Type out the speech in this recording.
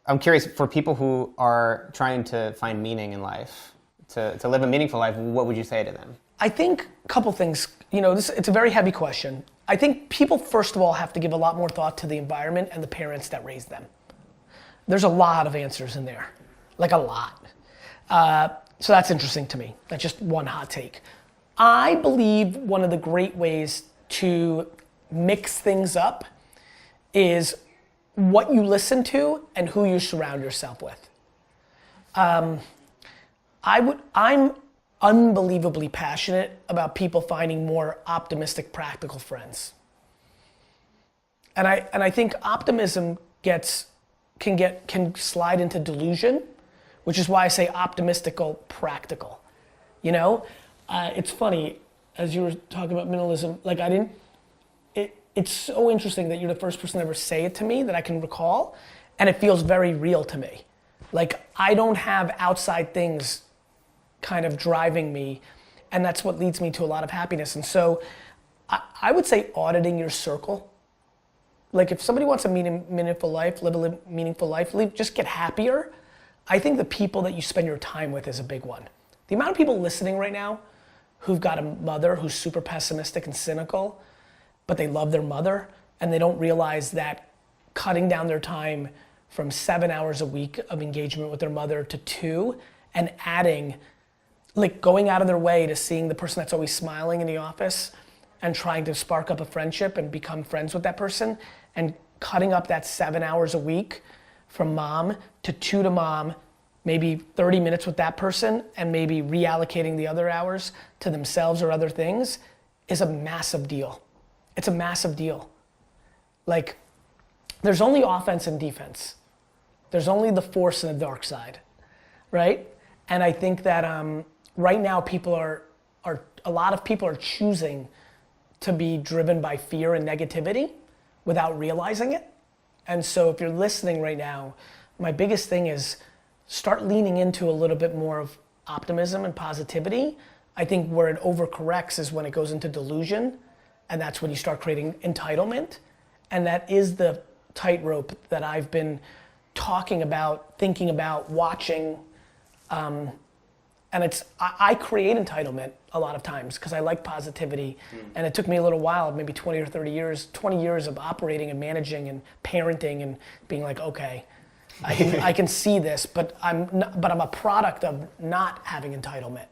I'm curious, for people who are trying to find meaning in life, to live a meaningful life, what would you say to them? I think a couple things, it's a very heavy question. I think people, first of all, have to give a lot more thought to the environment and the parents that raised them. There's a lot of answers in there, like a lot. So that's interesting to me. That's just one hot take. I believe one of the great ways to mix things up is what you listen to and who you surround yourself with. I'm unbelievably passionate about people finding more optimistic, practical friends. And I think optimism can slide into delusion, which is why I say optimistical, practical. It's funny, as you were talking about minimalism, it's so interesting that you're the first person to ever say it to me that I can recall, and it feels very real to me. I don't have outside things kind of driving me, and that's what leads me to a lot of happiness. And so I would say auditing your circle. If somebody wants a meaningful life, live a meaningful life, just get happier. I think the people that you spend your time with is a big one. The amount of people listening right now who've got a mother who's super pessimistic and cynical, but they love their mother, and they don't realize that cutting down their time from 7 hours a week of engagement with their mother to 2, and adding, going out of their way to seeing the person that's always smiling in the office and trying to spark up a friendship and become friends with that person, and cutting up that 7 hours a week from mom to 2 to mom, maybe 30 minutes with that person, and maybe reallocating the other hours to themselves or other things, is a massive deal. It's a massive deal. There's only offense and defense. There's only the force and the dark side, right? And I think that right now a lot of people are choosing to be driven by fear and negativity without realizing it. And so if you're listening right now, my biggest thing is start leaning into a little bit more of optimism and positivity. I think where it overcorrects is when it goes into delusion, and that's when you start creating entitlement. And that is the tightrope that I've been talking about, thinking about, watching. And I create entitlement a lot of times because I like positivity. And it took me a little while, maybe 20 or 30 years, 20 years of operating and managing and parenting and being like, okay, I can see this, but I'm a product of not having entitlement.